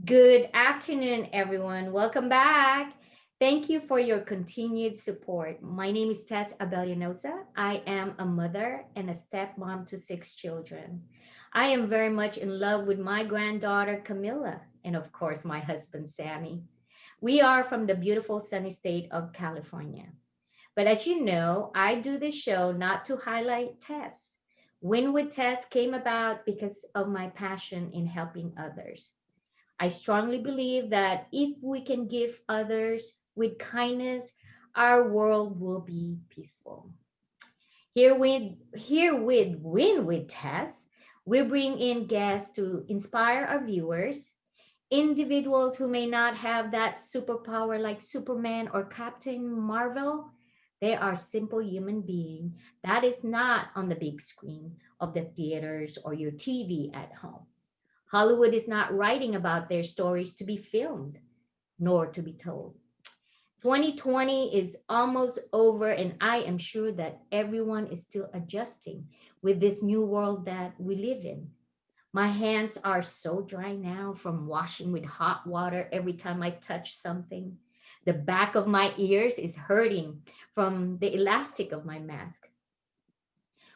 Good afternoon, everyone. Welcome back. Thank you for your continued support. My name is Tess Abellanosa. I am a mother and a stepmom to six children. I am very much in love with my granddaughter, Camilla, and of course, my husband, Sammy. We are from the beautiful sunny state of California. But as you know, I do this show not to highlight Tess. Win with Tess came about because of my passion in helping others. I strongly believe that if we can give others with kindness, our world will be peaceful. Here with Win with Tess, we bring in guests to inspire our viewers, individuals who may not have that superpower like Superman or Captain Marvel. They are simple human being that is not on the big screen of the theaters or your TV at home. Hollywood is not writing about their stories to be filmed, nor to be told. 2020 is almost over, and I am sure that everyone is still adjusting with this new world that we live in. My hands are so dry now from washing with hot water every time I touch something. The back of my ears is hurting from the elastic of my mask.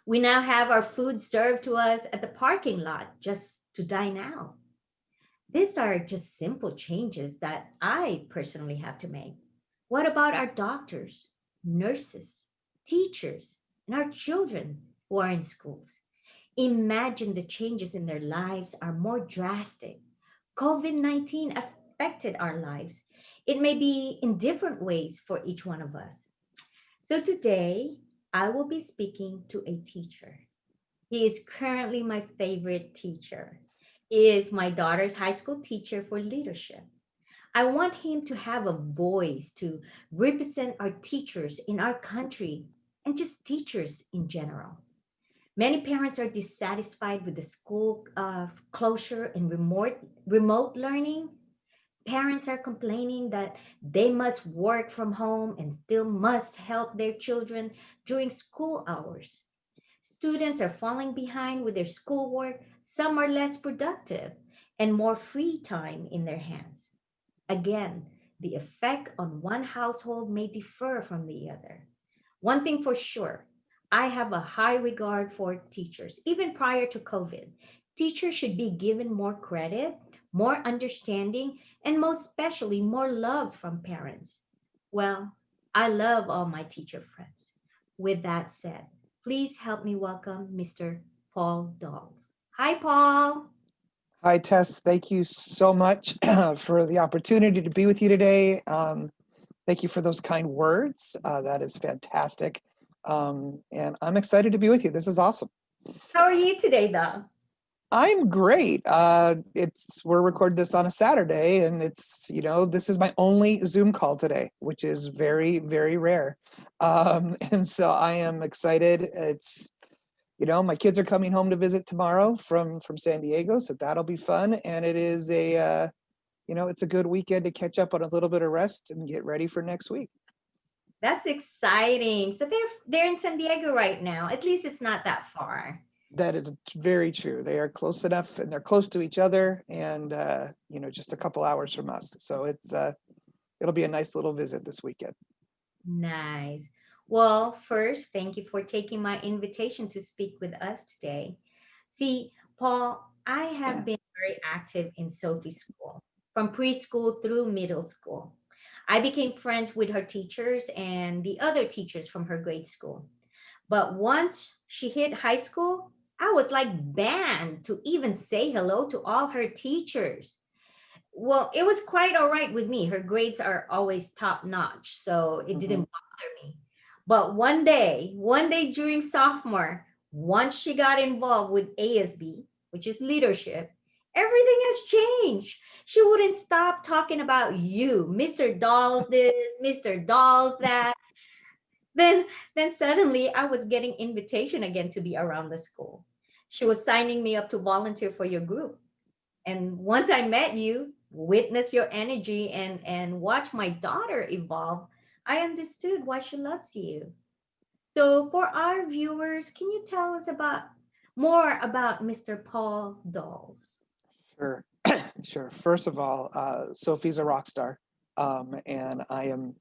We now have our food served to us at the parking lot just to dine out. These are just simple changes that I personally have to make. What about our doctors, nurses, teachers, and our children who are in schools? Imagine the changes in their lives are more drastic. COVID 19 affected our lives. It may be in different ways for each one of us. So today, I will be speaking to a teacher. He is currently my favorite teacher. He is my daughter's high school teacher for leadership. I want him to have a voice to represent our teachers in our country and just teachers in general. Many parents are dissatisfied with the school closure and remote learning. Parents are complaining that they must work from home and still must help their children during school hours. Students are falling behind with their schoolwork. Some are less productive and more free time in their hands. Again, the effect on one household may differ from the other. One thing for sure, I have a high regard for teachers. Even prior to COVID, teachers should be given more credit, more understanding, and most especially more love from parents. Well, I love all my teacher friends. With that said, please help me welcome Mr. Paul Dols. Hi, Paul. Hi, Tess. Thank you so much for the opportunity to be with you today. Thank you for those kind words. That is fantastic. And I'm excited to be with you. This is awesome. How are you today, though? I'm great. We're recording this on a Saturday, and this is my only Zoom call today, which is very, very rare. And so I am excited. My kids are coming home to visit tomorrow from San Diego, so that'll be fun. And it is it's a good weekend to catch up on a little bit of rest and get ready for next week. That's exciting. So they're in San Diego right now. At least it's not that far. That is very true. They are close enough, and they're close to each other, and just a couple hours from us. So it'll be a nice little visit this weekend. Nice. Well, first, thank you for taking my invitation to speak with us today. See, Paul, I have been very active in Sophie's school from preschool through middle school. I became friends with her teachers and the other teachers from her grade school. But once she hit high school, I was like banned to even say hello to all her teachers. Well, it was quite all right with me. Her grades are always top notch, so it didn't Mhm. bother me. But one day during sophomore, once she got involved with ASB, which is leadership, everything has changed. She wouldn't stop talking about you, Mr. Dolls this, Mr. Dolls that. Then suddenly I was getting invitation again to be around the school. She was signing me up to volunteer for your group. And once I met you, witnessed your energy and watched my daughter evolve, I understood why she loves you. So for our viewers, can you tell us about more about Mr. Paul Dolls? Sure. Sure. First of all, Sophie's a rock star, and I'm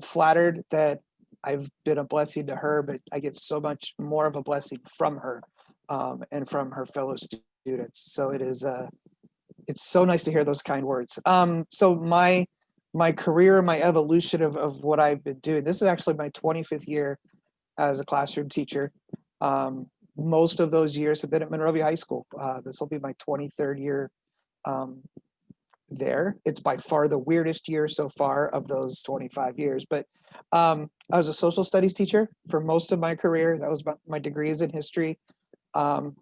flattered that I've been a blessing to her, but I get so much more of a blessing from her, and from her fellow students. So it's so nice to hear those kind words. So my career, my evolution of what I've been doing. This is actually my 25th year as a classroom teacher. Most of those years have been at Monrovia High School. This will be my 23rd year um, there. It's by far the weirdest year so far of those 25 years. But I was a social studies teacher for most of my career. That was my degree is in history. Um,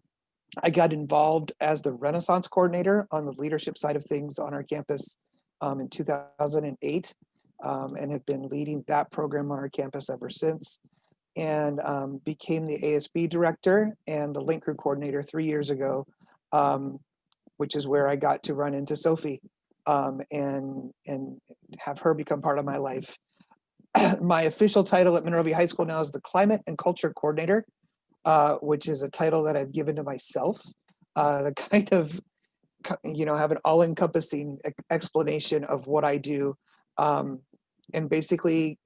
I got involved as the Renaissance coordinator on the leadership side of things on our campus in 2008, and have been leading that program on our campus ever since. And became the ASB director and the link group coordinator 3 years ago, um, which is where I got to run into Sophie, and have her become part of my life. My official title at Monrovia High School now is the Climate and Culture Coordinator, which is a title that I've given to myself to kind of, have an all-encompassing explanation of what I do. And basically,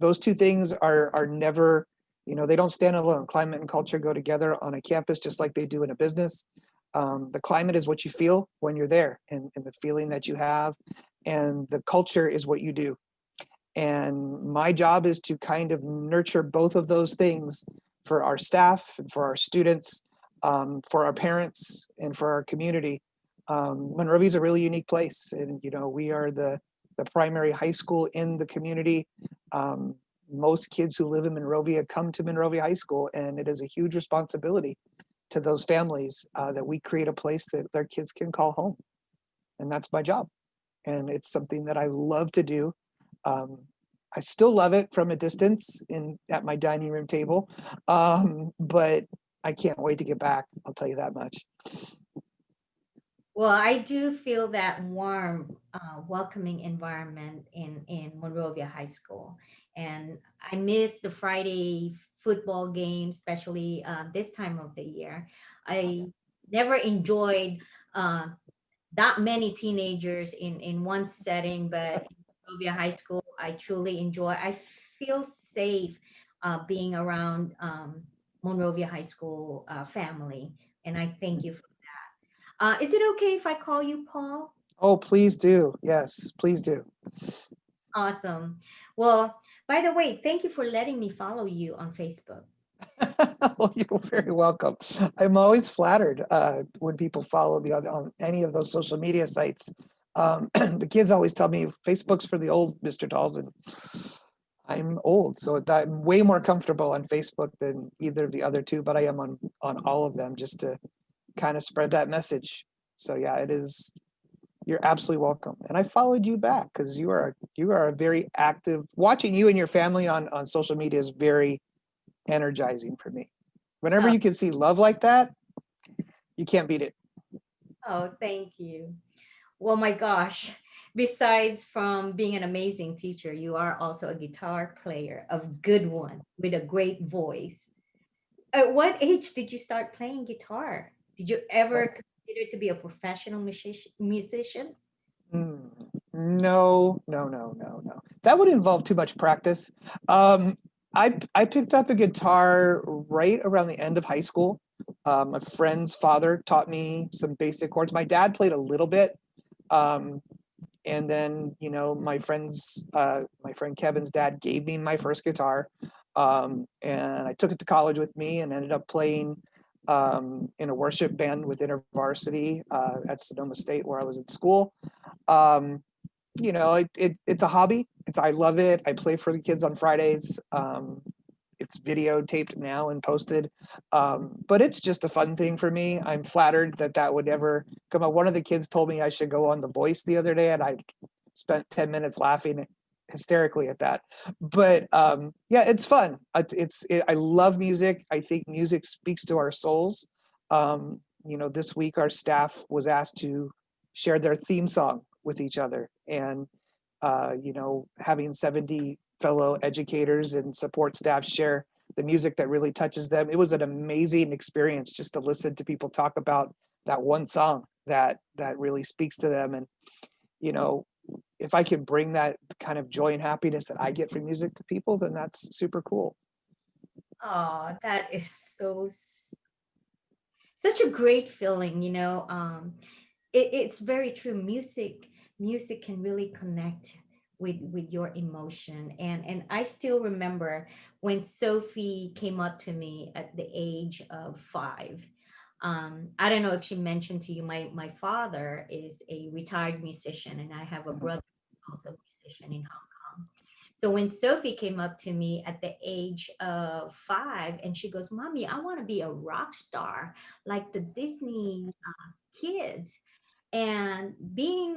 those two things are never, they don't stand alone. Climate and culture go together on a campus just like they do in a business. The climate is what you feel when you're there, and the feeling that you have, and the culture is what you do. And my job is to kind of nurture both of those things for our staff and for our students, for our parents and for our community. Monrovia is a really unique place, and we are the primary high school in the community. Most kids who live in Monrovia come to Monrovia High School, and it is a huge responsibility to those families that we create a place that their kids can call home. And that's my job. And it's something that I love to do. Um, I still love it from a distance in at my dining room table, but I can't wait to get back. I'll tell you that much. Well, I do feel that warm, welcoming environment in Monrovia High School, and I miss the Friday football game, especially this time of the year. I never enjoyed uh, that many teenagers in one setting, but in Monrovia High School, I truly enjoy. I feel safe being around Monrovia High School family, and I thank you for. Is it okay if I call you Paul? Oh, please do. Yes, please do. Awesome. Well, by the way, thank you for letting me follow you on Facebook. Well, you're very welcome. I'm always flattered when people follow me on any of those social media sites. The kids always tell me Facebook's for the old, Mr. Dols, and I'm old, so I'm way more comfortable on Facebook than either of the other two, but I am on all of them just to kind of spread that message. So yeah, it is. You're absolutely welcome, and I followed you back because you are a very active. Watching you and your family on social media is very energizing for me. Whenever Oh, you can see love like that, you can't beat it. oh, thank you. Well, my gosh. Besides from being an amazing teacher, you are also a guitar player, a good one with a great voice. At what age did you start playing guitar? Did you ever consider to be a professional musician? Mm, no, no, no, no, no. That would involve too much practice. Um, I picked up a guitar right around the end of high school. A friend's father taught me some basic chords. My dad played a little bit, um, and then my friend Kevin's dad gave me my first guitar, and I took it to college with me and ended up playing in a worship band with InterVarsity at Sonoma State where I was in school. um, it's a hobby. I love it. I play for the kids on Fridays. It's videotaped now and posted, but it's just a fun thing for me. I'm flattered that would ever come out. One of the kids told me I should go on The Voice the other day, and I spent 10 minutes laughing hysterically at that. But yeah, it's fun. I love music. I think music speaks to our souls. This week our staff was asked to share their theme song with each other, and having 70 fellow educators and support staff share the music that really touches them. It was an amazing experience just to listen to people talk about that one song. that really speaks to them. And you know, if I can bring that kind of joy and happiness that I get from music to people, then that's super cool. Oh, that is such a great feeling, it's very true. Music can really connect with your emotion. And I still remember when Sophie came up to me at the age of 5. I don't know if she mentioned to you, my father is a retired musician, and I have a Mhm. brother who's also a musician in Hong Kong. So when Sophie came up to me at the age of 5, and she goes, "Mommy, I want to be a rock star like the Disney kids." And being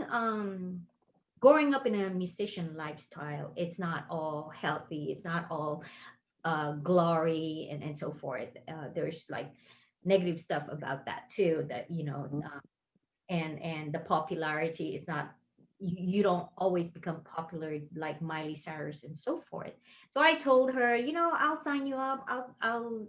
growing up in a musician lifestyle, it's not all healthy. It's not all glory and so forth. There's like negative stuff about that too. That and the popularity is not. You don't always become popular like Miley Cyrus and so forth. So I told her, I'll sign you up. I'll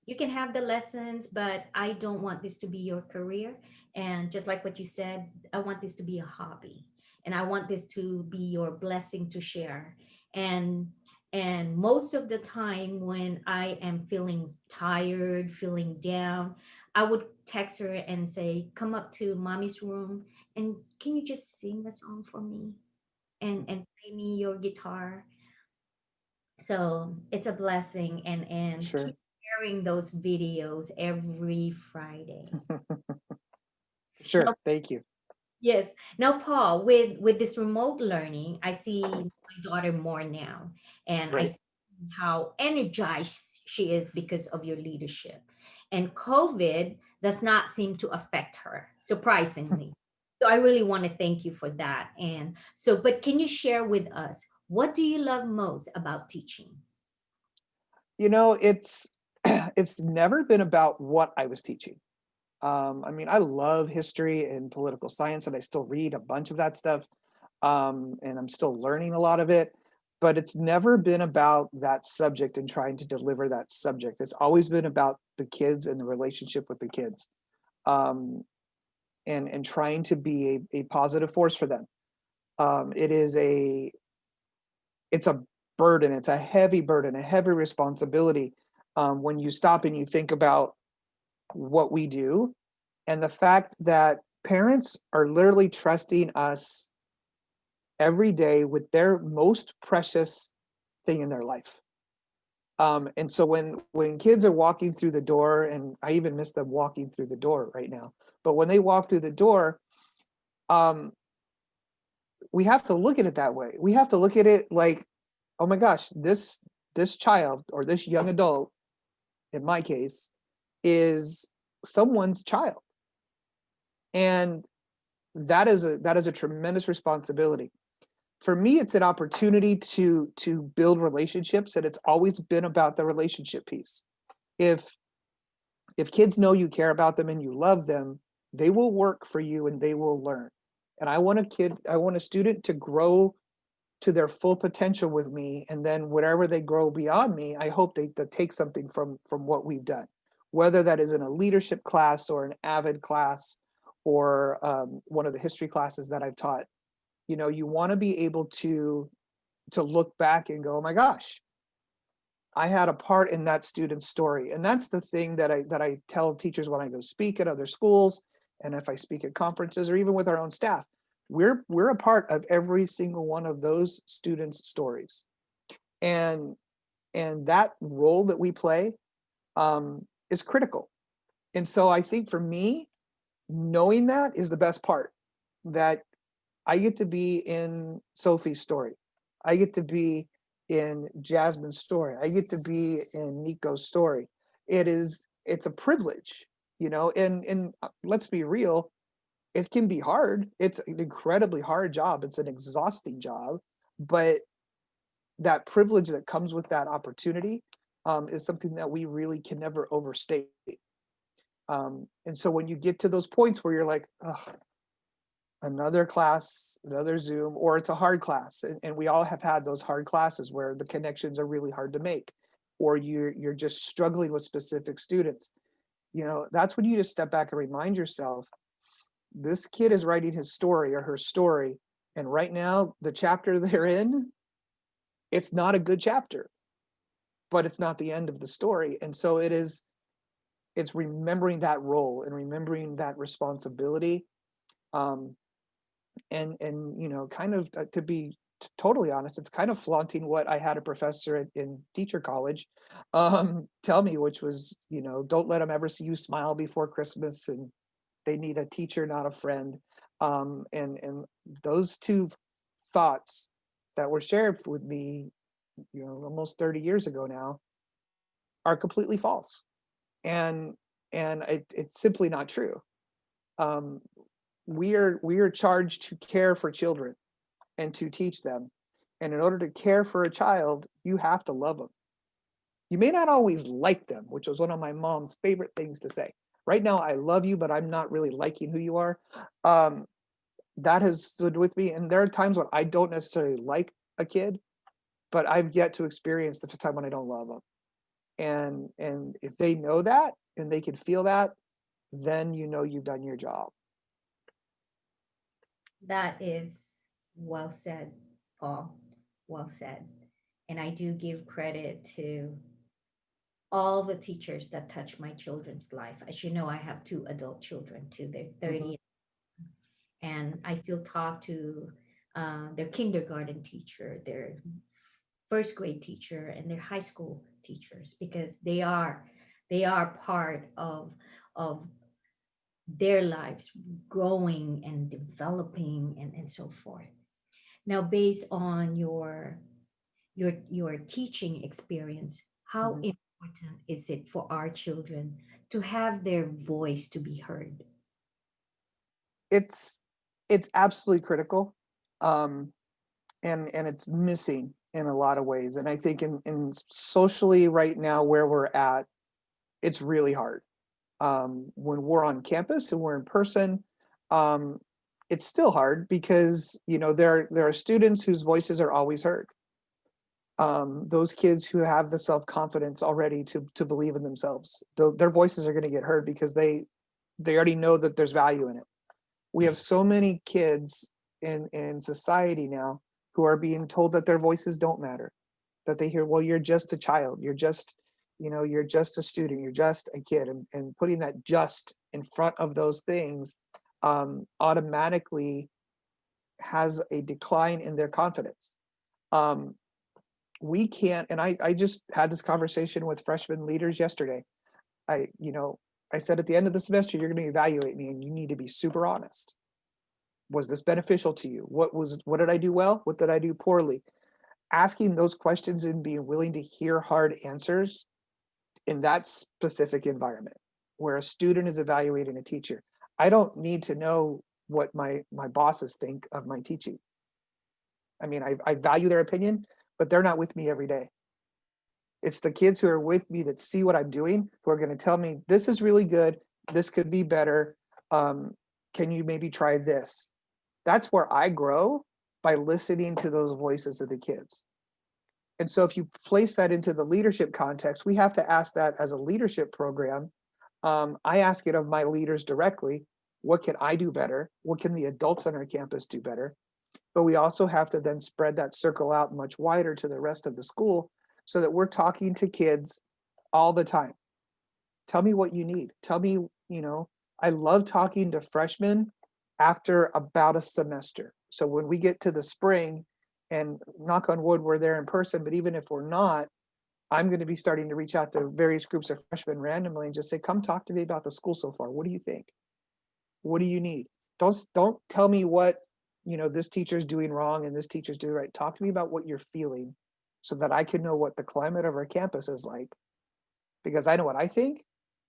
you can have the lessons, but I don't want this to be your career. And just like what you said, I want this to be a hobby, and I want this to be your blessing to share. And and most of the time when I am feeling tired, feeling down, I would text her and say, "Come up to mommy's room, and can you just sing a song for me and play me your guitar?" So it's a blessing, and Sure. keep sharing those videos every Friday. Sure. Now, Thank you. yes. Now, Paul, with this remote learning, I see my daughter more now, and I Great. see how energized she is because of your leadership. And COVID does not seem to affect her, surprisingly. So I really want to thank you for that. And so, but can you share with us, what do you love most about teaching? It's it's never been about what I was teaching. I mean, I love history and political science, and I still read a bunch of that stuff. And I'm still learning a lot of it. But it's never been about that subject and trying to deliver that subject. It's always been about the kids and the relationship with the kids, um, and trying to be a positive force for them. It is it's a burden. It's a heavy burden, a heavy responsibility, when you stop and you think about what we do and the fact that parents are literally trusting us every day with their most precious thing in their life. And so when kids are walking through the door, and I even miss them walking through the door right now, but when they walk through the door, um, we have to look at it that way. We have to look at it like, oh my gosh, this child or this young adult, in my case, is someone's child, and that is a tremendous responsibility. For me, it's an opportunity to build relationships, and it's always been about the relationship piece. If if kids know you care about them and you love them, they will work for you and they will learn. And I want a student to grow to their full potential with me, and then whatever they grow beyond me, I hope they take something from what we've done, whether that is in a leadership class or an avid class, or one of the history classes that I've taught. You want to be able to look back and go, oh my gosh, I had a part in that student's story. And that's the thing that I tell teachers when I go speak at other schools, and if I speak at conferences or even with our own staff. We're a part of every single one of those students' stories. And that role that we play, is critical. And so I think for me, knowing that is the best part, that I get to be in Sophie's story. I get to be in Jasmine's story. I get to be in Nico's story. It's a privilege, and let's be real, it can be hard. It's an incredibly hard job. It's an exhausting job, but that privilege that comes with that opportunity, is something that we really can never overstate. And so when you get to those points where you're like, oh, another class, another Zoom, or it's a hard class. And we all have had those hard classes where the connections are really hard to make, or you're just struggling with specific students. That's when you just step back and remind yourself, this kid is writing his story or her story, and right now the chapter they're in, it's not a good chapter, but it's not the end of the story. And so it's remembering that role and remembering that responsibility. um, and kind of to be totally honest, it's kind of flaunting what I had a professor in teacher college tell me, which was, don't let them ever see you smile before Christmas, and they need a teacher, not a friend. And those two thoughts that were shared with me, almost 30 years ago now, are completely false. And it's simply not true. um, we are charged to care for children and to teach them. And in order to care for a child, you have to love them. You may not always like them, which was one of my mom's favorite things to say. Right now, I love you, but I'm not really liking who you are. Um, that has stood with me. And there are times when I don't necessarily like a kid, but I've yet to experience the time when I don't love them. And if they know that and they can feel that, then you've done your job. That is well said, Paul. Well said. And I do give credit to all the teachers that touch my children's life. As you know, I have two adult children too. They're Mhm. 30, and I still talk to their kindergarten teacher, their first grade teacher, and their high school teachers, because they are part of their lives growing and developing, and so forth. Now, based on your teaching experience, how Mhm. important is it for our children to have their voice to be heard? It's it's absolutely critical. Um, and it's missing in a lot of ways. And I think in socially right now where we're at, it's really hard. When we're on campus and we're in person, um, it's still hard because there are students whose voices are always heard. Those kids who have the self confidence already to believe in themselves, their voices are going to get heard because they already know that there's value in it. We have so many kids in society now who are being told that their voices don't matter, that they hear, well, you're just a child, you're just a student, you're just a kid. And putting that just in front of those things automatically has a decline in their confidence. um, we can't, and I just had this conversation with freshman leaders yesterday. I you know i said, at the end of the semester, you're going to evaluate me and you need to be super honest. Was this beneficial to you? What did I do well? What did I do poorly? Asking those questions and being willing to hear hard answers in that specific environment where a student is evaluating a teacher. I don't need to know what my bosses think of my teaching. I mean, I value their opinion, but they're not with me every day. It's the kids who are with me that see what I'm doing who are going to tell me, this is really good, this could be better. um, can you maybe try this? That's where I grow, by listening to those voices of the kids. And so if you place that into the leadership context, we have to ask that as a leadership program. I ask it of my leaders directly. What can I do better? What can the adults on our campus do better? But we also have to then spread that circle out much wider to the rest of the school so that we're talking to kids all the time. Tell me what you need. Tell me, I love talking to freshmen after about a semester. So when we get to the spring, and knock on wood, we're there in person, but even if we're not, I'm going to be starting to reach out to various groups of freshmen randomly and just say, come talk to me about the school so far. What do you think? What do you need? Don't tell me what, this teacher's doing wrong and this teacher's doing right. Talk to me about what you're feeling so that I can know what the climate of our campus is like, because I know what I think,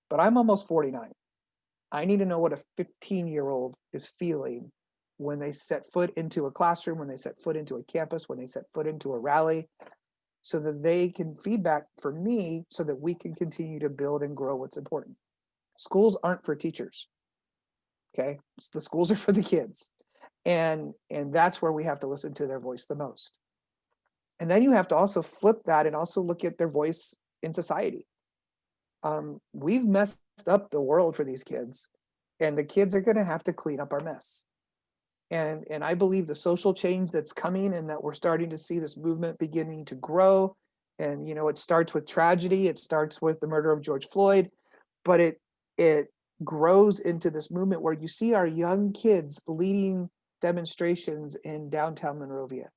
but I'm almost 49. I need to know what a 15-year-old is feeling when they set foot into a classroom, when they set foot into a campus, when they set foot into a rally, so that they can feedback for me so that we can continue to build and grow what's important. Schools aren't for teachers. Okay. The schools are for the kids. And that's where we have to listen to their voice the most. And then you have to also flip that and also look at their voice in society. We've messed up the world for these kids. and the kids are going to have to clean up our mess. And I believe the social change that's coming, and that we're starting to see this movement beginning to grow. And it starts with tragedy. It starts with the murder of George Floyd, but it grows into this movement where you see our young kids leading demonstrations in downtown Monrovia.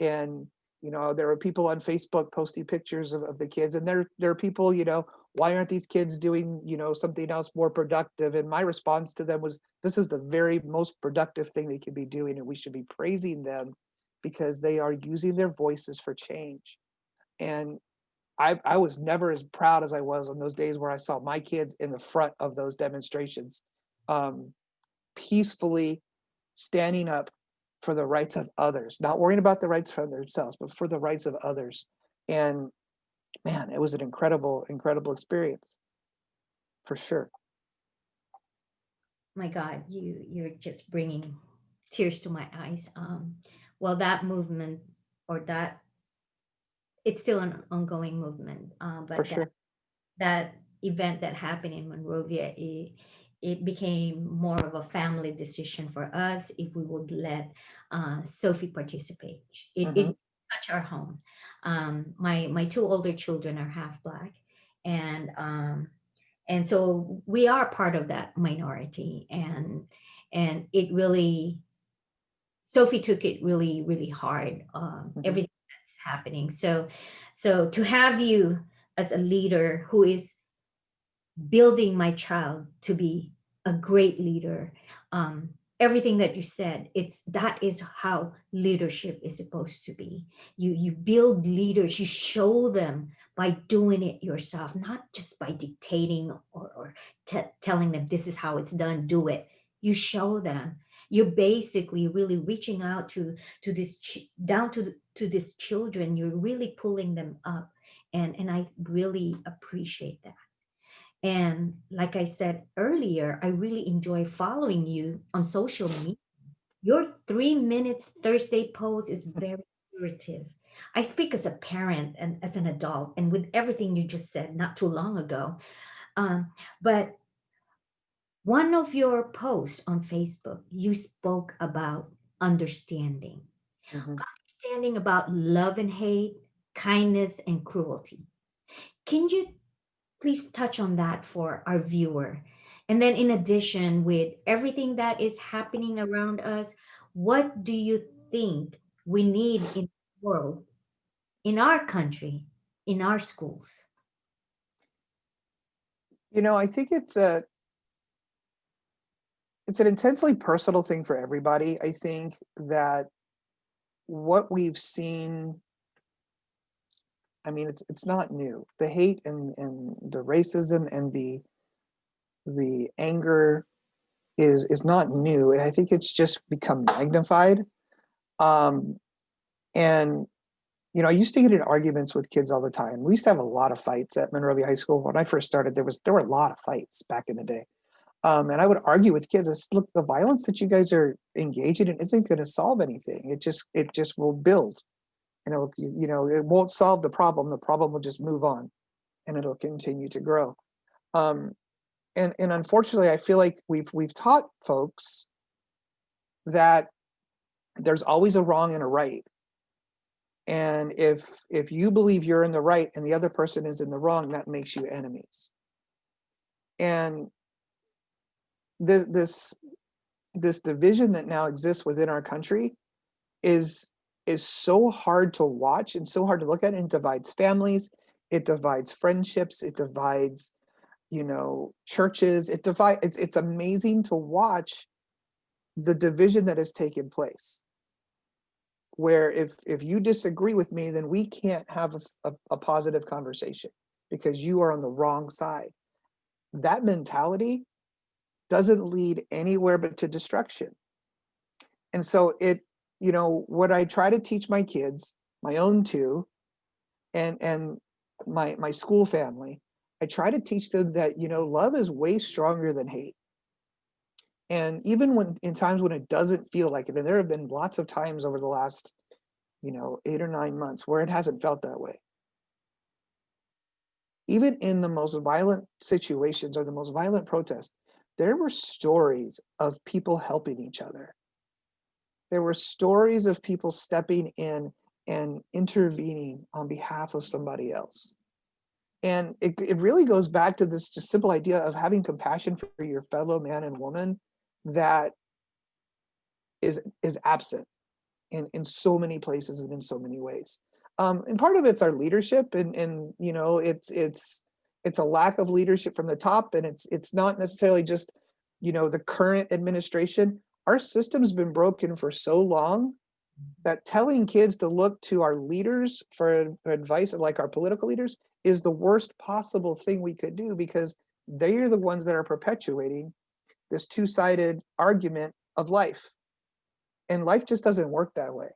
And there are people on Facebook posting pictures of the kids, and there are people, why aren't these kids doing something else more productive? And my response to them was, this is the very most productive thing they could be doing, and we should be praising them because they are using their voices for change. And I was never as proud as I was on those days where I saw my kids in the front of those demonstrations, um, peacefully standing up for the rights of others, not worrying about the rights for themselves, but for the rights of others. And man, it was an incredible, incredible experience, for sure. My God, you're just bringing tears to my eyes. Well, that movement, or that, it's still an ongoing movement. For But sure. that event that happened in Monrovia, it became more of a family decision for us if we would let Sophie participate. Hmm. It touched our home. My two older children are half black, and so we are part of that minority, and it really, Sophie took it really, really hard. Hmm. Everything that's happening. So to have you as a leader who is building my child to be a great leader, um, everything that you said, it's that is how leadership is supposed to be. You build leaders. You show them by doing it yourself, not just by dictating, or telling them this is how it's done, do it. You show them. You're basically really reaching out to this down to these children. You're really pulling them up, and I really appreciate that. And like I said earlier, I really enjoy following you on social media. Your 3 minutes Thursday post is very curative. I speak as a parent and as an adult, and with everything you just said not too long ago. But one of your posts on Facebook, you spoke about understanding, Hmm. understanding about love and hate, kindness and cruelty. Can you please touch on that for our viewer? And then, in addition, with everything that is happening around us, what do you think we need in the world, in our country, in our schools? I think it's an intensely personal thing for everybody. I think that what we've seen, I mean, it's not new. The hate and the racism and the anger is not new, and I think it's just become magnified. Um, and I used to get in arguments with kids all the time. We used to have a lot of fights at Monrovia High School. When I first started, there were a lot of fights back in the day. And I would argue with kids. I said, look, the violence that you guys are engaging in isn't going to solve anything. It just will build. It won't solve the problem. The problem will just move on, and it'll continue to grow. Um, and unfortunately, I feel like we've taught folks that there's always a wrong and a right. And if you believe you're in the right and the other person is in the wrong, that makes you enemies. And this division that now exists within our country is so hard to watch and so hard to look at. And it divides families, it divides friendships, it divides churches. It's amazing to watch the division that has taken place, where if you disagree with me, then we can't have a positive conversation because you are on the wrong side. That mentality doesn't lead anywhere but to destruction. And so what I try to teach my kids, my own two, and my school family, I try to teach them that love is way stronger than hate. And even when in times when it doesn't feel like it, and there have been lots of times over the last 8 or 9 months where it hasn't felt that way. Even in the most violent situations or the most violent protests, there were stories of people helping each other. There were stories of people stepping in and intervening on behalf of somebody else. And it really goes back to this just simple idea of having compassion for your fellow man and woman that is absent in so many places and in so many ways. And part of it's our leadership, and you know, it's a lack of leadership from the top, and it's not necessarily just, you know, the current administration. Our system's been broken for so long that telling kids to look to our leaders for advice, like our political leaders, is the worst possible thing we could do, because they are the ones that are perpetuating this two-sided argument of life. And life just doesn't work that way.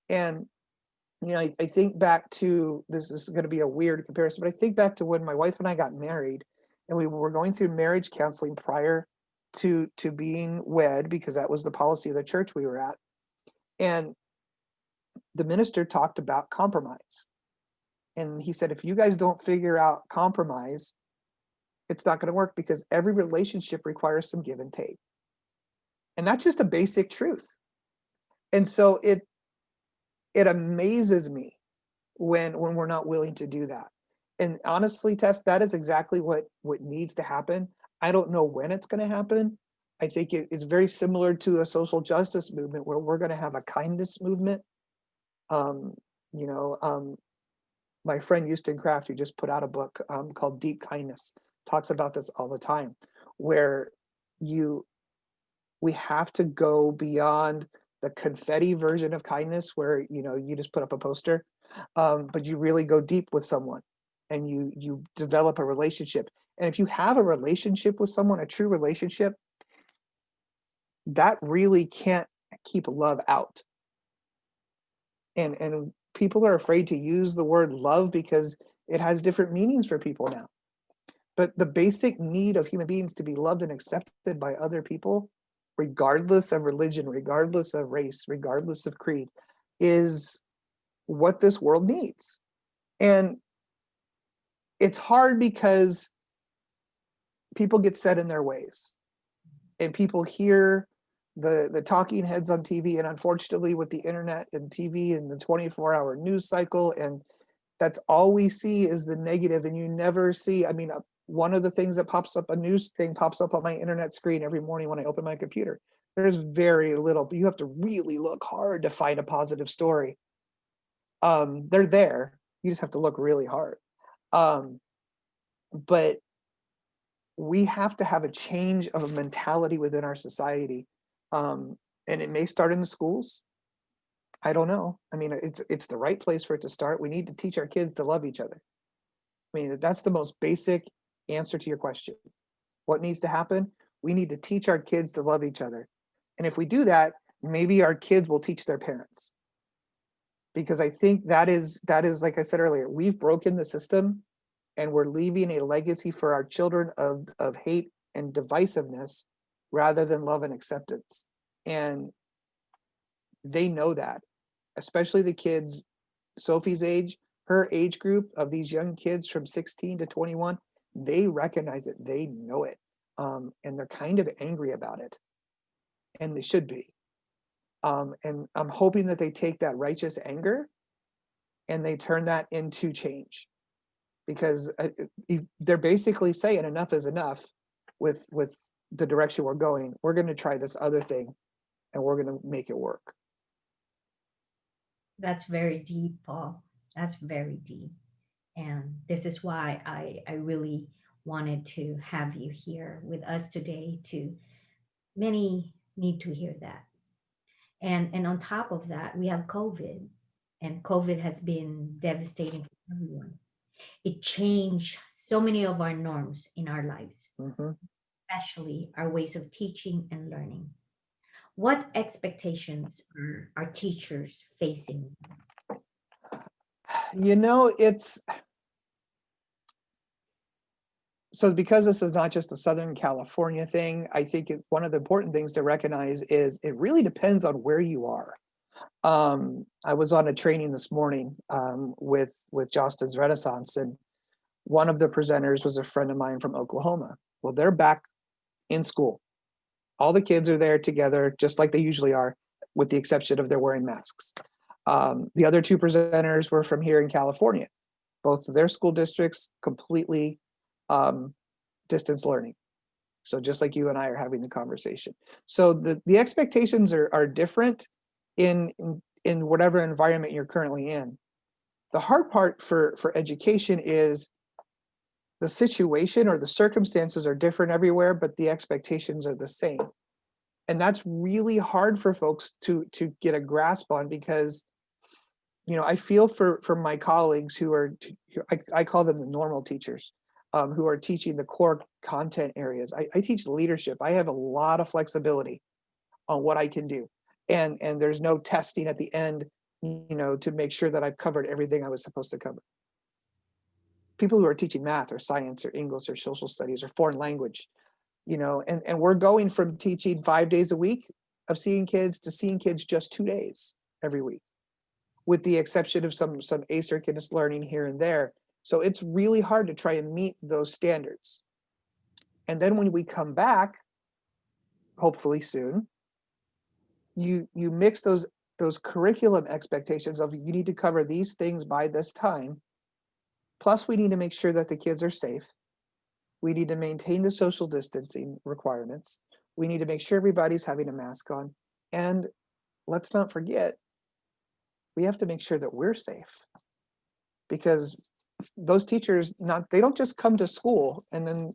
And you know, I think back to, this is going to be a weird comparison, but I think back to when my wife and I got married, and we were going through marriage counseling prior to being wed, because that was the policy of the church we were at. And the minister talked about compromise. And he said, if you guys don't figure out compromise, it's not going to work, because every relationship requires some give and take. And that's just a basic truth. And so it amazes me when we're not willing to do that. And honestly, Tess, that is exactly what needs to happen. I don't know when it's going to happen. I think it's very similar to a social justice movement, where we're going to have a kindness movement. Um, you know, my friend Houston Kraft, who just put out a book called Deep Kindness, talks about this all the time, where we have to go beyond the confetti version of kindness, where, you know, you just put up a poster, but you really go deep with someone, and you develop a relationship. And if you have a relationship with someone, a true relationship, that really can't keep love out. And people are afraid to use the word love because it has different meanings for people now. But the basic need of human beings to be loved and accepted by other people, regardless of religion, regardless of race, regardless of creed, is what this world needs. And it's hard because people get set in their ways, and people hear the talking heads on TV, and unfortunately with the internet and TV and the 24-hour news cycle, and that's all we see is the negative. And you never see, I mean, one of the things that pops up, a news thing pops up on my internet screen every morning when I open my computer. There's very little, but you have to really look hard to find a positive story. They're there, you just have to look really hard. But we have to have a change of a mentality within our society. And it may start in the schools. I don't know. I mean, it's the right place for it to start. We need to teach our kids to love each other. I mean, that's the most basic answer to your question. What needs to happen? We need to teach our kids to love each other. And if we do that, maybe our kids will teach their parents. Because I think that is, like I said earlier, we've broken the system, and we're leaving a legacy for our children of hate and divisiveness rather than love and acceptance. And they know that, especially the kids Sophie's age, her age group of these young kids from 16 to 21, they recognize it, they know it, and they're kind of angry about it, and they should be. And I'm hoping that they take that righteous anger and they turn that into change, because they're basically saying enough is enough with the direction we're going. We're going to try this other thing, and we're going to make it work. That's very deep, Paul. That's very deep. And this is why I really wanted to have you here with us today. To many need to hear that. And on top of that, we have COVID. And COVID has been devastating for everyone. It changed so many of our norms in our lives, Mm-hmm. especially our ways of teaching and learning. What expectations are our teachers facing? You know, it's so, because this is not just a Southern California thing, I think one of the important things to recognize is it really depends on where you are. I was on a training this morning with Justin's Renaissance, and one of the presenters was a friend of mine from Oklahoma. Well, they're back in school. All the kids are there together, just like they usually are, with the exception of they're wearing masks. The other two presenters were from here in California. Both of their school districts completely distance learning. So just like you and I are having the conversation. So the expectations are different in whatever environment you're currently in. The hard part for education is the situation or the circumstances are different everywhere, but the expectations are the same. And that's really hard for folks to get a grasp on, because I feel for my colleagues who are, I call them the normal teachers, who are teaching the core content areas. I teach leadership. I have a lot of flexibility on what I can do, and there's no testing at the end, to make sure that I've covered everything I was supposed to cover. People who are teaching math or science or English or social studies or foreign language, and we're going from teaching 5 days a week of seeing kids to seeing kids just 2 days every week, with the exception of some asynchronous learning here and there. So it's really hard to try and meet those standards. And then when we come back, hopefully soon, you mix those curriculum expectations of you need to cover these things by this time. Plus, we need to make sure that the kids are safe. We need to maintain the social distancing requirements. We need to make sure everybody's having a mask on. And let's not forget, we have to make sure that we're safe, because those teachers, they don't just come to school and then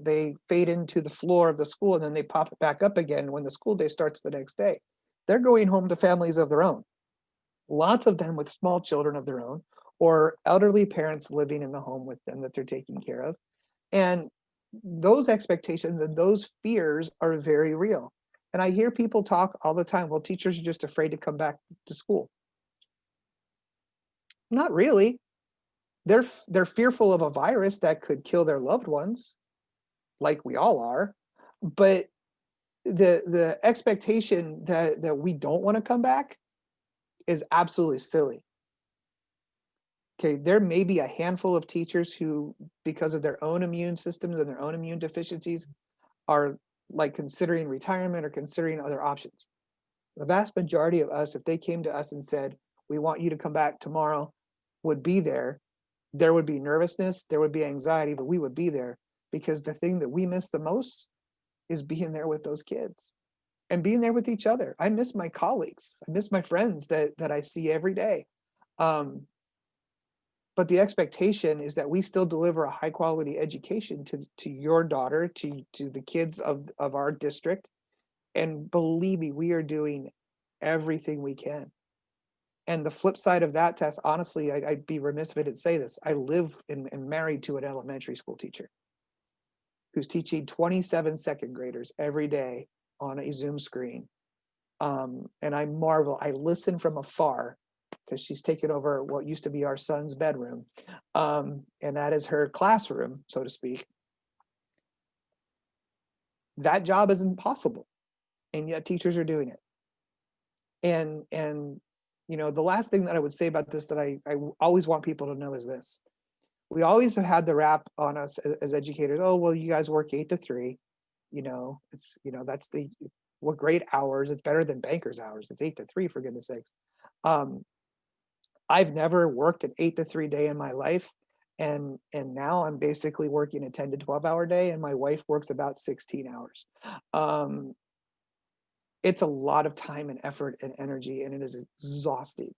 they fade into the floor of the school and then they pop it back up again when the school day starts the next day. They're going home to families of their own, lots of them with small children of their own, or elderly parents living in the home with them that they're taking care of. And those expectations and those fears are very real. And I hear people talk all the time, well, teachers are just afraid to come back to school. Not really. They're fearful of a virus that could kill their loved ones, like we all are. But the expectation that we don't want to come back is absolutely silly. Okay, there may be a handful of teachers who, because of their own immune systems and their own immune deficiencies, are like considering retirement or considering other options. The vast majority of us, if they came to us and said, we want you to come back tomorrow, would be there. There would be nervousness, there would be anxiety, but we would be there, because the thing that we miss the most is being there with those kids and being there with each other. I miss my colleagues. I miss my friends that I see every day. But the expectation is that we still deliver a high quality education to your daughter, to the kids of our district. And believe me, we are doing everything we can. And the flip side of that, Tess, honestly, I'd be remiss if I didn't say this. I live and married to an elementary school teacher who's teaching 27 second graders every day on a Zoom screen. And I marvel, I listen from afar, because she's taken over what used to be our son's bedroom. And that is her classroom, so to speak. That job is impossible. And yet teachers are doing it. And the last thing that I would say about this that I always want people to know is this. We always have had the rap on us as educators. Oh, well, you guys work 8 to 3. It's, that's what great hours. It's better than banker's hours. It's 8 to 3, for goodness sakes. I've never worked an 8 to 3 day in my life. And now I'm basically working a 10 to 12 hour day, and my wife works about 16 hours. It's a lot of time and effort and energy, and it is exhausting.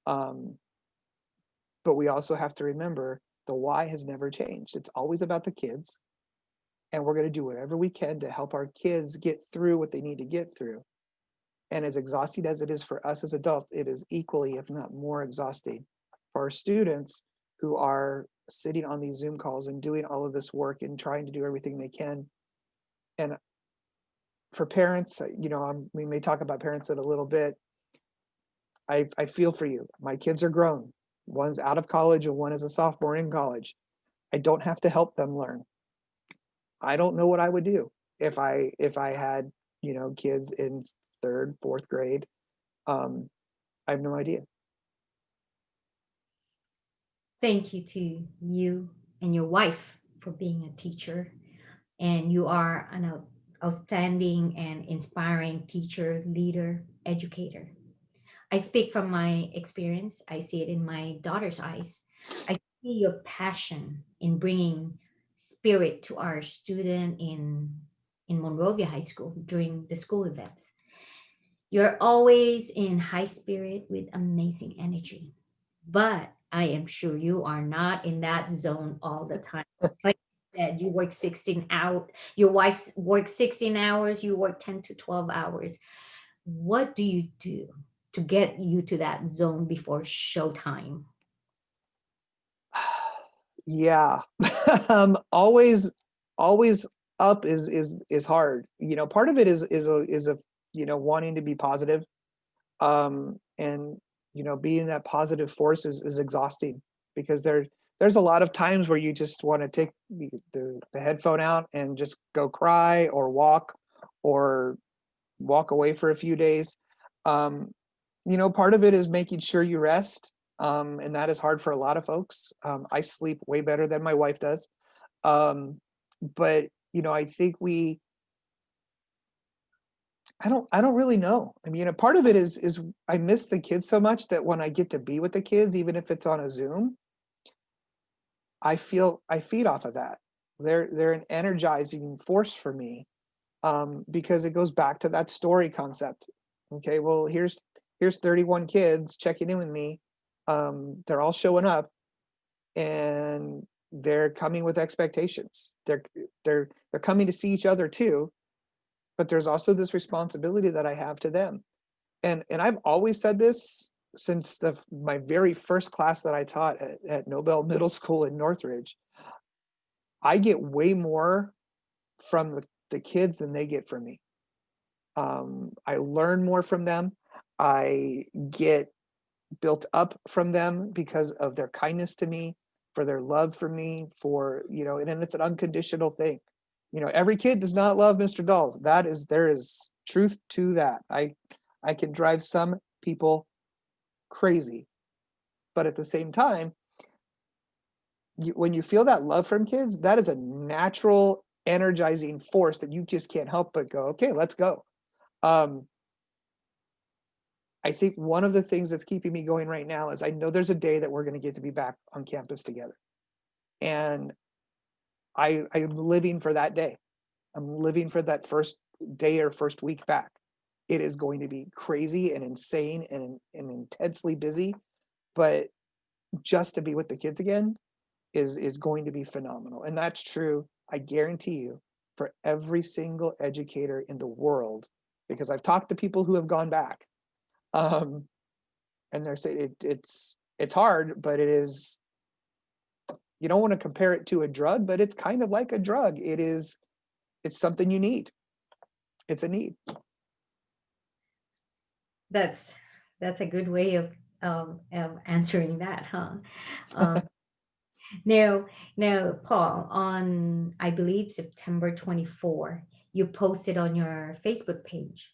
But we also have to remember the why has never changed. It's always about the kids, and we're going to do whatever we can to help our kids get through what they need to get through. And as exhausting as it is for us as adults, it is equally, if not more, exhausting for our students who are sitting on these Zoom calls and doing all of this work and trying to do everything they can. And for parents, we may talk about parents in a little bit. I feel for you. My kids are grown. One's out of college and one is a sophomore in college. I don't have to help them learn. I don't know what I would do if I had, kids in 3rd, 4th grade. I have no idea. Thank you to you and your wife for being a teacher. And you are outstanding and inspiring teacher, leader, educator. I speak from my experience. I see it in my daughter's eyes. I see your passion in bringing spirit to our student in Monrovia High School during the school events. You're always in high spirit with amazing energy. But I am sure you are not in that zone all the time. Like you said, you work 16 out, your wife works 16 hours, you work 10 to 12 hours. What do you do to get you to that zone before showtime? Yeah. Always, always up is hard. Part of it is a wanting to be positive. And being that positive force is exhausting, because there's a lot of times where you just want to take the headphone out and just go cry or walk away for a few days. Um, Part of it is making sure you rest. And that is hard for a lot of folks. I sleep way better than my wife does. Um, but I think I don't really know. I mean, a part of it is I miss the kids so much that when I get to be with the kids, even if it's on a Zoom, I feed off of that. They're an energizing force for me, because it goes back to that story concept. Okay, well, here's 31 kids checking in with me. They're all showing up, and they're coming with expectations. They're coming to see each other too, but there's also this responsibility that I have to them. And I've always said this since my very first class that I taught at Nobel Middle School in Northridge. I get way more from the kids than they get from me. I learn more from them. I get built up from them because of their kindness to me, for their love for me, and it's an unconditional thing. Every kid does not love Mr. Dolls. There is truth to that. I can drive some people crazy, but at the same time, when you feel that love from kids, that is a natural energizing force that you just can't help but go, okay, let's go. um, I think one of the things that's keeping me going right now is I know there's a day that we're going to get to be back on campus together, and I'm living for that day. I'm living for that first day or first week back. It is going to be crazy and insane and intensely busy, but just to be with the kids again is going to be phenomenal. And that's true, I guarantee you, for every single educator in the world, because I've talked to people who have gone back, um, and they're saying it's hard, but it is. You don't want to compare it to a drug, but it's kind of like a drug. It's something you need. It's a need. That's that's a good way of answering that, huh? Um, now, now, Paul, on I believe September 24, you posted on your Facebook page.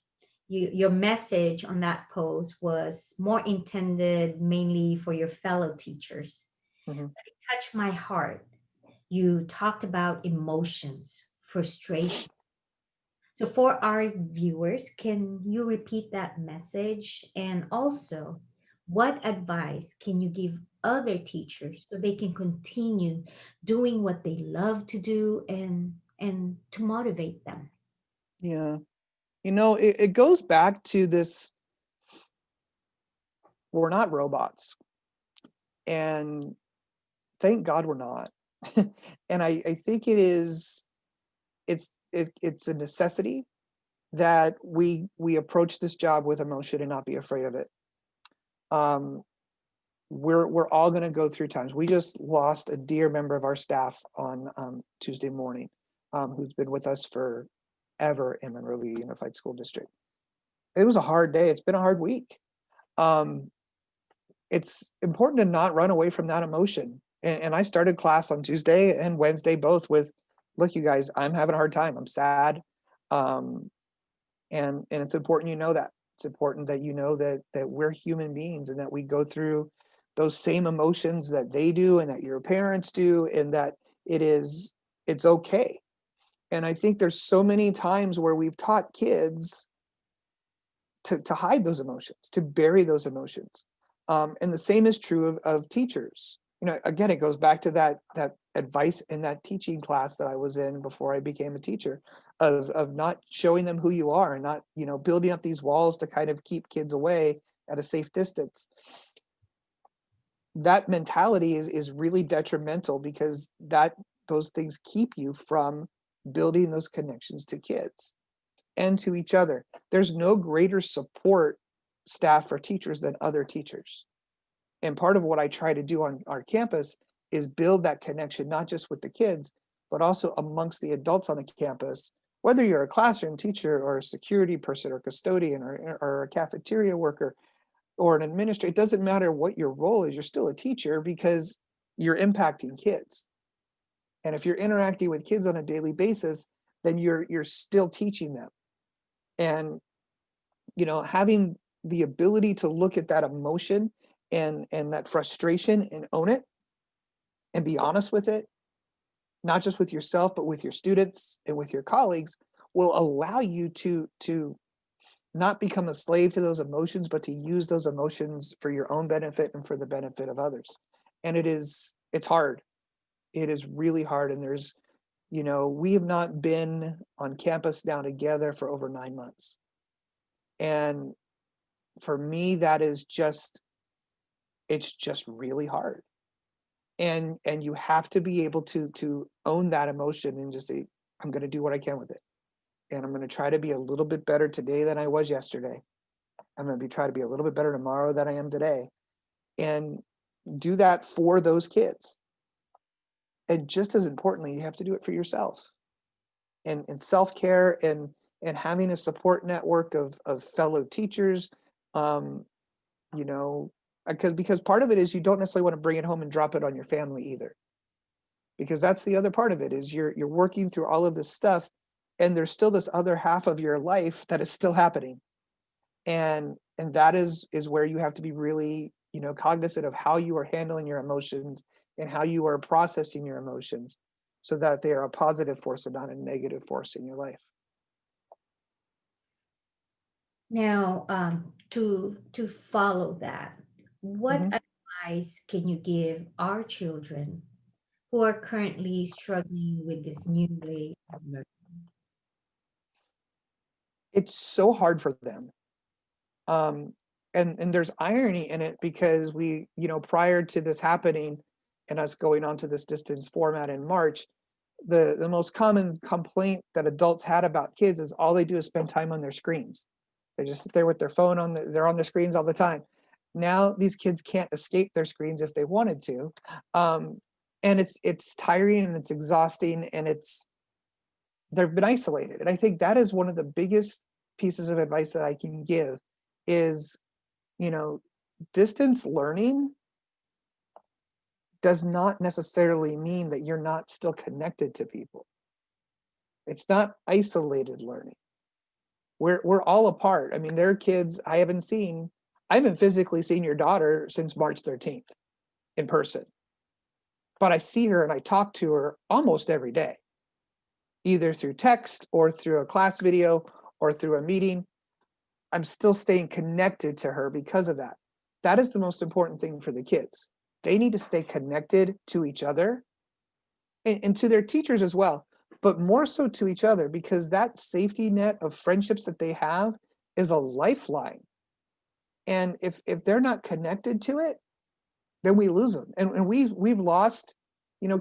Your message on that post was more intended mainly for your fellow teachers. Mhm. It touched my heart. You talked about emotions, frustration. So, for our viewers, can you repeat that message? And also, what advice can you give other teachers so they can continue doing what they love to do and to motivate them? Yeah. It goes back to this: we're not robots. And thank God we're not. And I think it's a necessity that we approach this job with emotion and not be afraid of it. Um, we're all going to go through times. We just lost a dear member of our staff on Tuesday morning, who's been with us forever in Monrovia Unified School District. It was a hard day. It's been a hard week. Um, it's important to not run away from that emotion. And I started class on Tuesday and Wednesday both with, look, you guys, I'm having a hard time. I'm sad. Um, and it's important that. It's important that that we're human beings and that we go through those same emotions that they do and that your parents do, and that it's okay. And I think there's so many times where we've taught kids to hide those emotions, to bury those emotions. And the same is true of teachers. Again, it goes back to that advice in that teaching class that I was in before I became a teacher, of not showing them who you are, and not, building up these walls to kind of keep kids away at a safe distance. That mentality is really detrimental, because those things keep you from building those connections to kids and to each other. There's no greater support staff for teachers than other teachers. And part of what I try to do on our campus is build that connection, not just with the kids, but also amongst the adults on the campus. Whether you're a classroom teacher or a security person or custodian or a cafeteria worker or an administrator, it doesn't matter what your role is, you're still a teacher, because you're impacting kids. And if you're interacting with kids on a daily basis, then you're still teaching them. And having the ability to look at that emotion and that frustration and own it and be honest with it, not just with yourself, but with your students and with your colleagues, will allow you to not become a slave to those emotions, but to use those emotions for your own benefit and for the benefit of others. And it's hard. It is really hard. And we have not been on campus now together for over 9 months. And for me, it's just really hard. And you have to be able to own that emotion and just say, I'm going to do what I can with it. And I'm going to try to be a little bit better today than I was yesterday. I'm going to try to be a little bit better tomorrow than I am today. And do that for those kids. And just as importantly, you have to do it for yourself. And self-care and having a support network of fellow teachers, because part of it is you don't necessarily want to bring it home and drop it on your family either. Because that's the other part of it, is you're working through all of this stuff, and there's still this other half of your life that is still happening. And that is where you have to be really, cognizant of how you are handling your emotions and how you are processing your emotions, so that they are a positive force and not a negative force in your life. Now, to follow that, what Mhm. advice can you give our children who are currently struggling with this new way of learning? It's so hard for them. Um, and there's irony in it, because we, prior to this happening and us going on to this distance format in March, the most common complaint that adults had about kids is all they do is spend time on their screens. They just sit there with their phone they're on their screens all the time. Now these kids can't escape their screens if they wanted to. And it's tiring and it's exhausting, and they've been isolated. And I think that is one of the biggest pieces of advice that I can give is, distance learning does not necessarily mean that you're not still connected to people. It's not isolated learning. We're all apart. I mean, there are kids I haven't physically seen your daughter since March 13th in person. But I see her and I talk to her almost every day, either through text or through a class video or through a meeting. I'm still staying connected to her because of that. That is the most important thing for the kids. They need to stay connected to each other and to their teachers as well, but more so to each other, because that safety net of friendships that they have is a lifeline. And if they're not connected to it, then we lose them. And we've lost,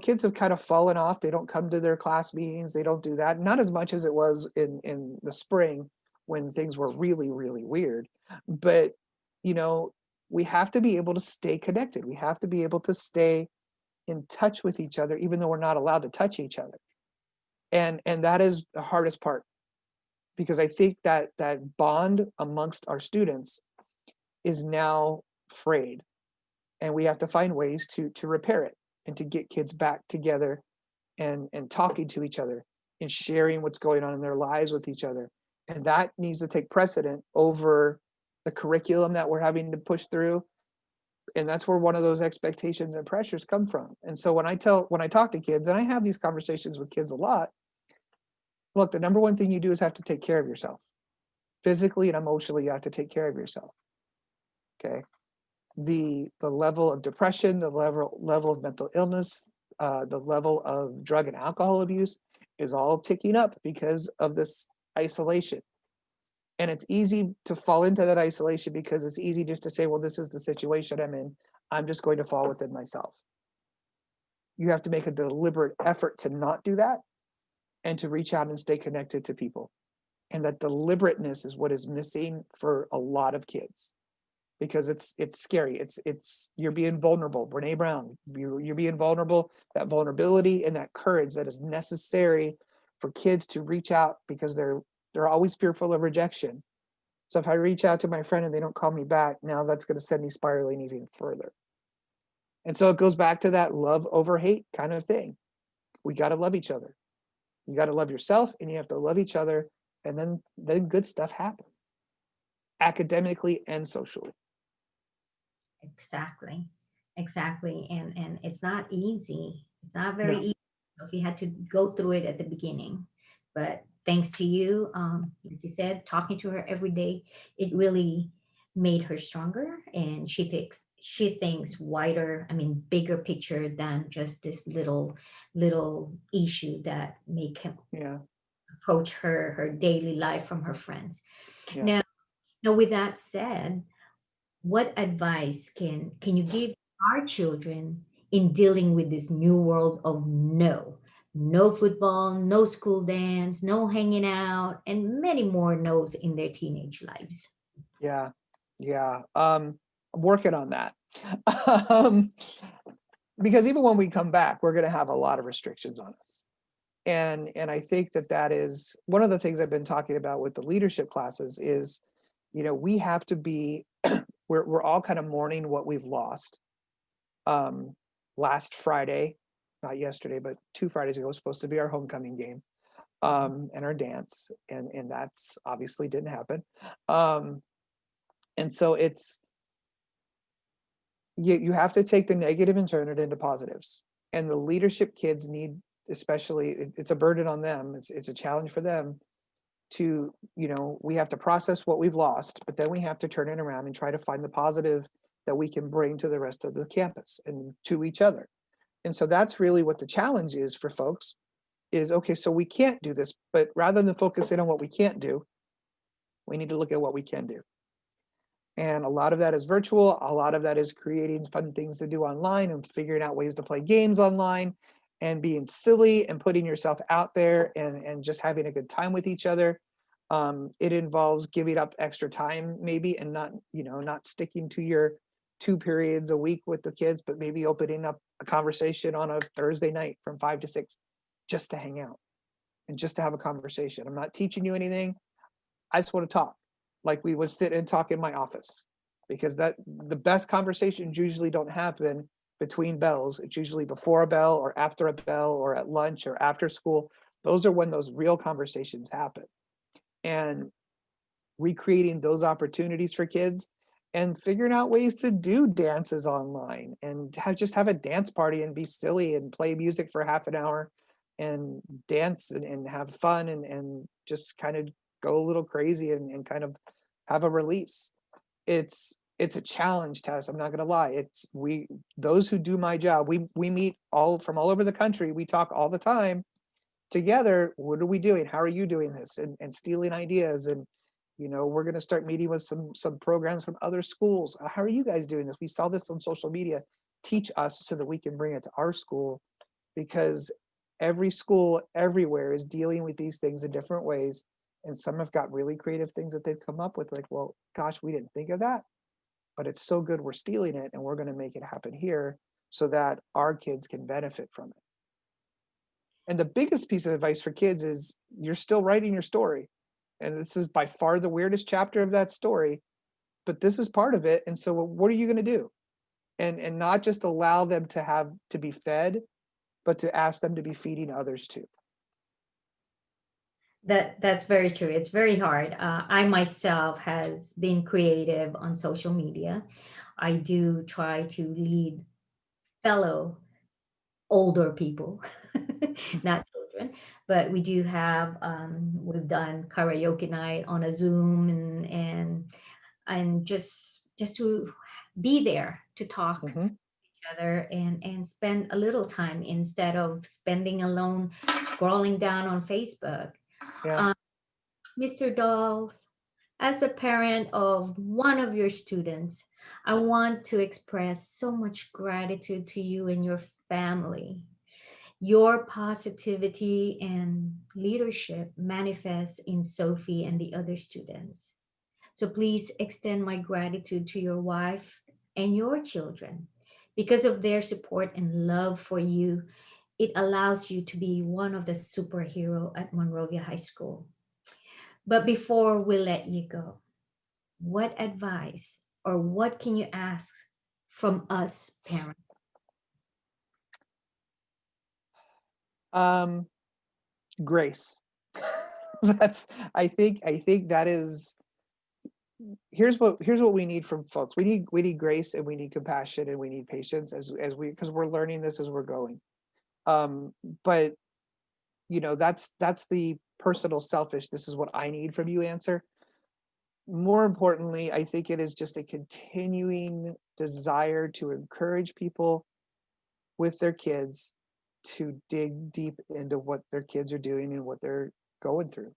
kids have kind of fallen off. They don't come to their class meetings. They don't do that. Not as much as it was in the spring when things were really, really weird. But, we have to be able to stay connected. We have to be able to stay in touch with each other, even though we're not allowed to touch each other. And that is the hardest part, because I think that bond amongst our students is now frayed, and we have to find ways to repair it and to get kids back together and talking to each other and sharing what's going on in their lives with each other. And that needs to take precedent over the curriculum that we're having to push through. And that's where one of those expectations and pressures come from. And so when I talk to kids, and I have these conversations with kids a lot, Look, the number one thing you do is have to take care of yourself. Physically and emotionally, you have to take care of yourself. Okay. The level of depression, the level of mental illness, the level of drug and alcohol abuse is all ticking up because of this isolation. And it's easy to fall into that isolation because it's easy just to say, well, this is the situation I'm in. I'm just going to fall within myself. You have to make a deliberate effort to not do that and to reach out and stay connected to people. And that deliberateness is what is missing for a lot of kids because it's scary. It's you're being vulnerable. Brene Brown, you're being vulnerable. That vulnerability and that courage that is necessary for kids to reach out because they're always fearful of rejection. So if I reach out to my friend and they don't call me back, now that's going to send me spiraling even further. And so it goes back to that love over hate kind of thing. We got to love each other. You got to love yourself and you have to love each other. And then good stuff happens academically and socially. Exactly. Exactly. And it's not easy. It's not very No. easy if you had to go through it at the beginning. But thanks to you, like you said, talking to her every day, it really made her stronger, and she thinks wider, I mean bigger picture than just this little issue that make him Yeah. approach her daily life from her friends. Yeah. Now, with that said, what advice can you give our children in dealing with this new world of no football, no school dance, no hanging out, and many more no's in their teenage lives? Yeah. Yeah. I'm working on that. um, because even when we come back, we're going to have a lot of restrictions on us. And I think that is one of the things I've been talking about with the leadership classes is, we have to be, we're all kind of mourning what we've lost. Last Friday, not yesterday, but 2 Fridays ago was supposed to be our homecoming game, and our dance, and that's obviously didn't happen. And so you have to take the negative and turn it into positives. And the leadership kids need, especially, it's a burden on them. It's a challenge for them to, we have to process what we've lost, but then we have to turn it around and try to find the positive that we can bring to the rest of the campus and to each other. And so that's really what the challenge is for folks is, okay, so we can't do this, but rather than focusing on what we can't do, we need to look at what we can do. And a lot of that is virtual. A lot of that is creating fun things to do online and figuring out ways to play games online and being silly and putting yourself out there and just having a good time with each other. It involves giving up extra time maybe and not sticking to your 2 periods a week with the kids, but maybe opening up a conversation on a Thursday night from 5 to 6 just to hang out and just to have a conversation. I'm not teaching you anything. I just want to talk like we would sit and talk in my office because the best conversations usually don't happen between bells. It's usually before a bell or after a bell or at lunch or after school. Those are when those real conversations happen. And recreating those opportunities for kids and figuring out ways to do dances online and just have a dance party and be silly and play music for half an hour and dance and have fun and just kind of go a little crazy and kind of have a release. It's a challenge, Tess. I'm not gonna lie. Those who do my job, we meet all from all over the country. We talk all the time together. What are we doing? How are you doing this? And stealing ideas. And we're going to start meeting with some programs from other schools. How are you guys doing this? We saw this on social media. Teach us so that we can bring it to our school, because every school everywhere is dealing with these things in different ways. And some have got really creative things that they've come up with, like, well, gosh, we didn't think of that, but it's so good we're stealing it and we're going to make it happen here so that our kids can benefit from it. And the biggest piece of advice for kids is you're still writing your story. And this is by far the weirdest chapter of that story, but this is part of it. And so what are you going to do? And not just allow them to be fed, but to ask them to be feeding others too. That's very true. It's very hard. I myself has been creative on social media. I do try to lead fellow older people, not children. children, but we do have we've done karaoke night on a Zoom, and just to be there to talk Hmm. other and spend a little time instead of spending alone scrolling down on Facebook. Yeah. Um, Mr. Dolls, as a parent of one of your students, I want to express so much gratitude to you and your family. Your positivity and leadership manifests in Sophie and the other students. So please extend my gratitude to your wife and your children. Because of their support and love for you, it allows you to be one of the superhero at Monrovia High School. But before we let you go, what advice or what can you ask from us parents? Um, Grace. That's I think that is here's what we need from folks. We need grace, and we need compassion, and we need patience as we because we're learning this as we're going. Um, but that's the personal selfish, this is what I need from you answer. More importantly, I think it is just a continuing desire to encourage people with their kids to dig deep into what their kids are doing and what they're going through,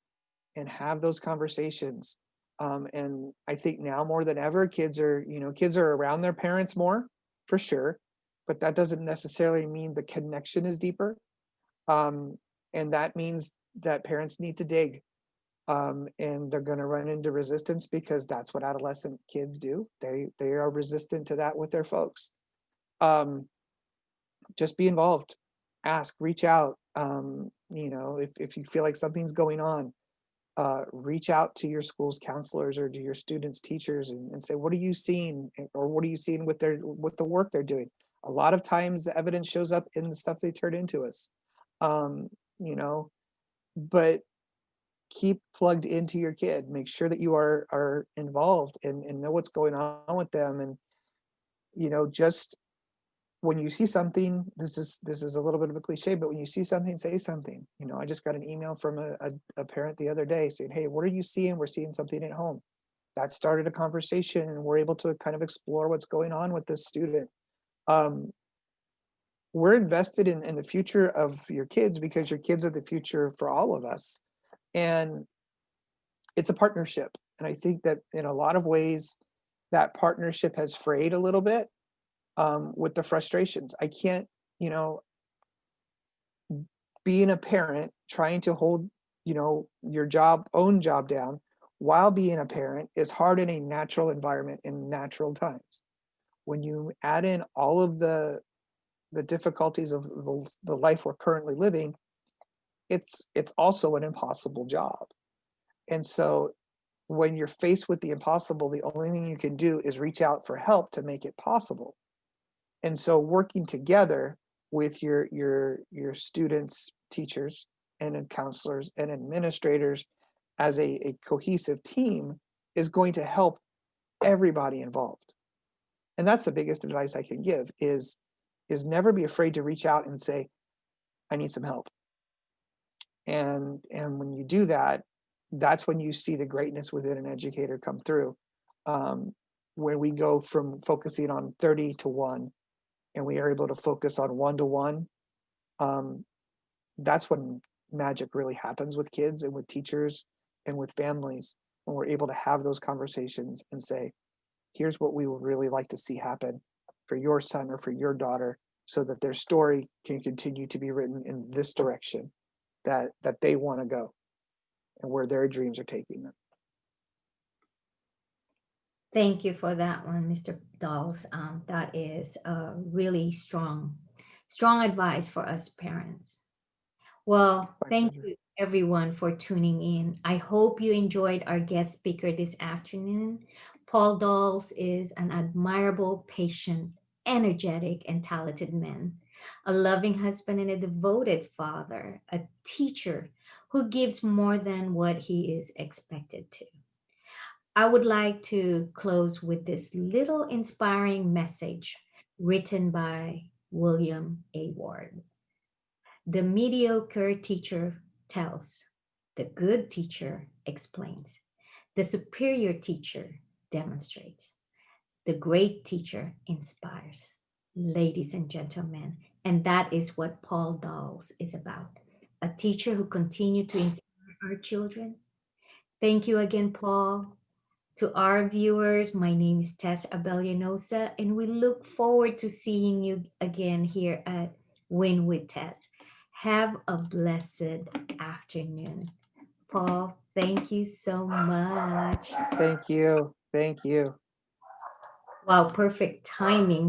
and have those conversations. And I think now more than ever, kids are around their parents more, for sure, but that doesn't necessarily mean the connection is deeper. Um, and that means that parents need to dig. And they're going to run into resistance because that's what adolescent kids do. They are resistant to that with their folks. Um, just be involved, ask, reach out. If you feel like something's going on, reach out to your school's counselors or to your students' teachers, and say, what are you seeing, or what are you seeing with the work they're doing? A lot of times, the evidence shows up in the stuff they turn into us. Um, you know, but keep plugged into your kid. Make sure that you are involved, and know what's going on with them. And just when you see something, this is a little bit of a cliche, but when you see something, say something. I just got an email from a parent the other day saying, hey, what are you seeing? We're seeing something at home. That started a conversation, and we're able to kind of explore what's going on with this student. um, we're invested in the future of your kids, because your kids are the future for all of us. And it's a partnership, and I think that in a lot of ways that partnership has frayed a little bit, with the frustrations. I can't, you know, being a parent, trying to hold, your own job down while being a parent is hard in a natural environment in natural times. When you add in all of the difficulties of the life we're currently living, it's also an impossible job. And so when you're faced with the impossible, the only thing you can do is reach out for help to make it possible. And so working together with your students, teachers, and then counselors and administrators as a cohesive team is going to help everybody involved. And that's the biggest advice I can give is never be afraid to reach out and say, I need some help. And when you do that, that's when you see the greatness within an educator come through. um, when we go from focusing on 30 to 1, and we are able to focus on 1-to-1, um, that's when magic really happens with kids and with teachers and with families, when we're able to have those conversations and say, here's what we would really like to see happen for your son or for your daughter, so that their story can continue to be written in this direction that they want to go, and where their dreams are taking them. Thank you for that one, Mr. Dolls. That is really strong advice for us parents. Well, My thank pleasure. you everyone for tuning in. I hope you enjoyed our guest speaker this afternoon. Paul Dolls is an admirable, patient, energetic, and talented man, a loving husband and a devoted father, a teacher who gives more than what he is expected to. I would like to close with this little inspiring message written by William A. Ward. The mediocre teacher tells, the good teacher explains, the superior teacher demonstrates, the great teacher inspires. Ladies and gentlemen, and that is what Paul Dols is about. A teacher who continues to inspire our children. Thank you again, Paul. To our viewers, my name is Tess Abellanosa, and we look forward to seeing you again here at Win with Tess. Have a blessed afternoon. Paul, thank you so much. Thank you. Thank you. Wow, perfect timing.